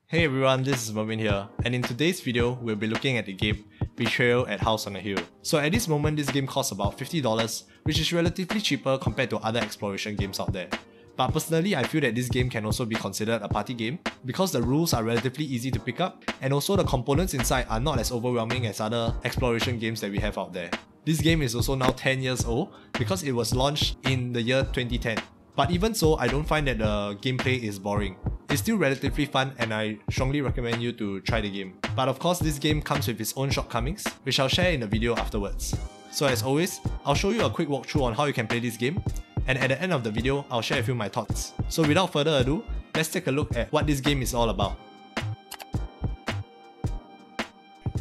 Hey everyone, this is Mervin here, and in today's video, we'll be looking at the game Betrayal at House on a Hill. So at this moment, this game costs about $50, which is relatively cheaper compared to other exploration games out there. But personally, I feel that this game can also be considered a party game because the rules are relatively easy to pick up, and also the components inside are not as overwhelming as other exploration games that we have out there. This game is also now 10 years old because it was launched in the year 2010. But even so, I don't find that the gameplay is boring. It's still relatively fun and I strongly recommend you to try the game. But of course, this game comes with its own shortcomings, which I'll share in the video afterwards. So as always, I'll show you a quick walkthrough on how you can play this game, and at the end of the video, I'll share with you my thoughts. So without further ado, let's take a look at what this game is all about.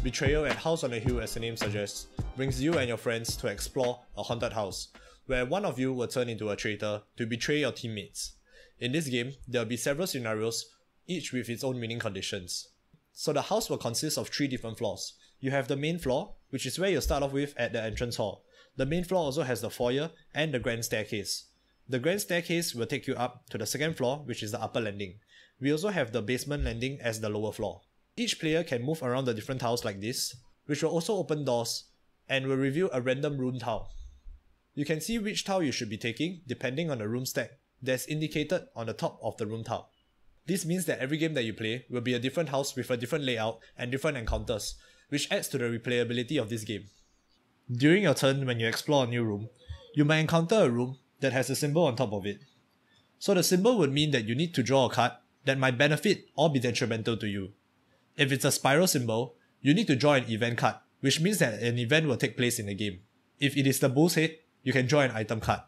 Betrayal at House on a Hill, as the name suggests, brings you and your friends to explore a haunted house, where one of you will turn into a traitor to betray your teammates. In this game, there will be several scenarios, each with its own winning conditions. So the house will consist of 3 different floors. You have the main floor, which is where you start off with at the entrance hall. The main floor also has the foyer and the grand staircase. The grand staircase will take you up to the second floor, which is the upper landing. We also have the basement landing as the lower floor. Each player can move around the different tiles like this, which will also open doors and will reveal a random room tile. You can see which tile you should be taking depending on the room stack that's indicated on the top of the room tile. This means that every game that you play will be a different house with a different layout and different encounters, which adds to the replayability of this game. During your turn, when you explore a new room, you might encounter a room that has a symbol on top of it. So the symbol would mean that you need to draw a card that might benefit or be detrimental to you. If it's a spiral symbol, you need to draw an event card, which means that an event will take place in the game. If it is the bull's head, you can draw an item card.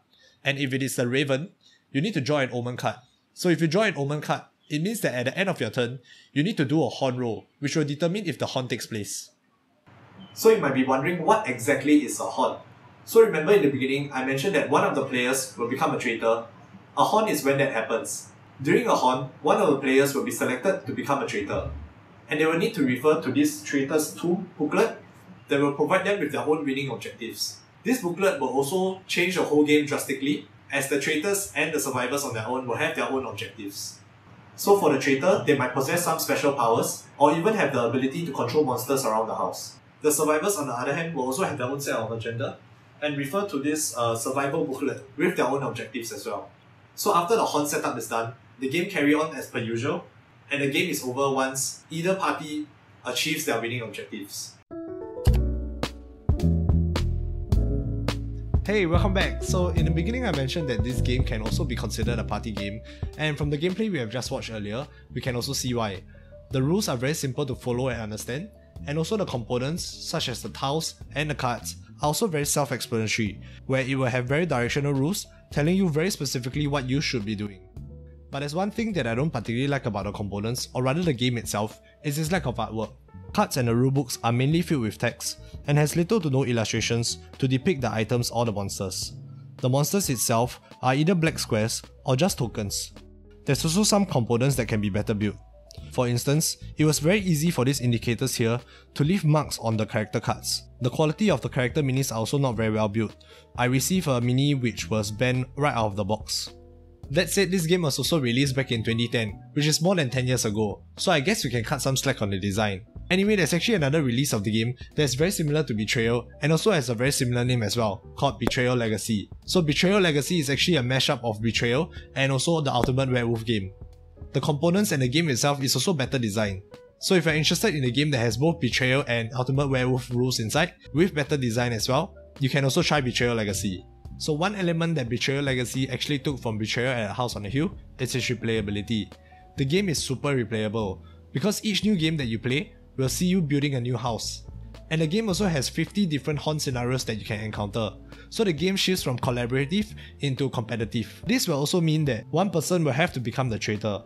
And if it is the raven, you need to draw an omen card. So if you draw an omen card, it means that at the end of your turn, you need to do a horn roll, which will determine if the horn takes place. So you might be wondering what exactly is a horn. So remember in the beginning, I mentioned that one of the players will become a traitor. A horn is when that happens. During a horn, one of the players will be selected to become a traitor. And they will need to refer to this Traitor's Tomb booklet that will provide them with their own winning objectives. This booklet will also change the whole game drastically, as the traitors and the survivors on their own will have their own objectives. So for the traitor, they might possess some special powers, or even have the ability to control monsters around the house. The survivors on the other hand will also have their own set of agenda, and refer to this survival booklet with their own objectives as well. So after the horn setup is done, the game carry on as per usual, and the game is over once either party achieves their winning objectives. Hey, welcome back! So in the beginning I mentioned that this game can also be considered a party game, and from the gameplay we have just watched earlier, we can also see why. The rules are very simple to follow and understand, and also the components, such as the tiles and the cards, are also very self-explanatory, where it will have very directional rules telling you very specifically what you should be doing. But there's one thing that I don't particularly like about the components, or rather the game itself, is its lack of artwork. Cards and the rulebooks are mainly filled with text, and has little to no illustrations to depict the items or the monsters. The monsters itself are either black squares or just tokens. There's also some components that can be better built. For instance, it was very easy for these indicators here to leave marks on the character cards. The quality of the character minis are also not very well built. I received a mini which was banned right out of the box. That said, this game was also released back in 2010, which is more than 10 years ago, so I guess we can cut some slack on the design. Anyway, there's actually another release of the game that's very similar to Betrayal and also has a very similar name as well, called Betrayal Legacy. So Betrayal Legacy is actually a mashup of Betrayal and also the Ultimate Werewolf game. The components and the game itself is also better designed. So if you're interested in a game that has both Betrayal and Ultimate Werewolf rules inside, with better design as well, you can also try Betrayal Legacy. So one element that Betrayal Legacy actually took from Betrayal at House on a Hill is its replayability. The game is super replayable, because each new game that you play will see you building a new house. And the game also has 50 different haunt scenarios that you can encounter, so the game shifts from collaborative into competitive. This will also mean that one person will have to become the traitor.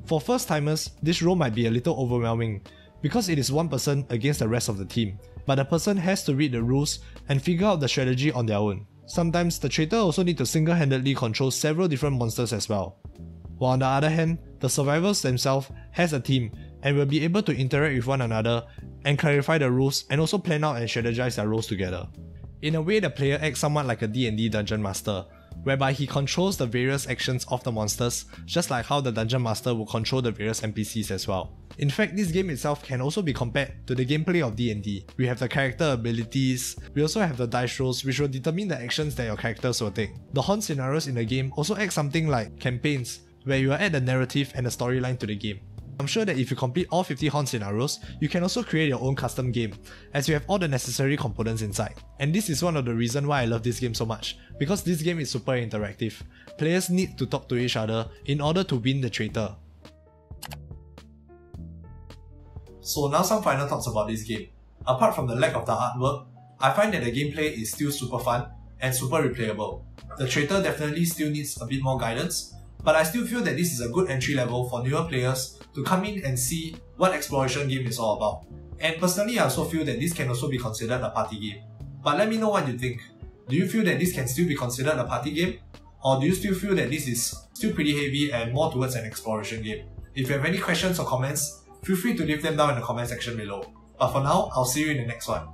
For first timers, this role might be a little overwhelming, because it is one person against the rest of the team, but the person has to read the rules and figure out the strategy on their own. Sometimes the traitor also need to single-handedly control several different monsters as well. While on the other hand, the survivors themselves has a team and will be able to interact with one another and clarify the rules and also plan out and strategize their roles together. In a way, the player acts somewhat like a D&D dungeon master, whereby he controls the various actions of the monsters, just like how the Dungeon Master will control the various NPCs as well. In fact, this game itself can also be compared to the gameplay of D&D. We have the character abilities, we also have the dice rolls which will determine the actions that your characters will take. The haunt scenarios in the game also act something like campaigns, where you will add a narrative and a storyline to the game. I'm sure that if you complete all 50 haunt scenarios, you can also create your own custom game, as you have all the necessary components inside. And this is one of the reasons why I love this game so much, because this game is super interactive. Players need to talk to each other in order to win the traitor. So now some final thoughts about this game. Apart from the lack of the artwork, I find that the gameplay is still super fun and super replayable. The traitor definitely still needs a bit more guidance, but I still feel that this is a good entry level for newer players to come in and see what exploration game is all about. And personally, I also feel that this can also be considered a party game. But let me know what you think. Do you feel that this can still be considered a party game? Or do you still feel that this is still pretty heavy and more towards an exploration game? If you have any questions or comments, feel free to leave them down in the comment section below. But for now, I'll see you in the next one.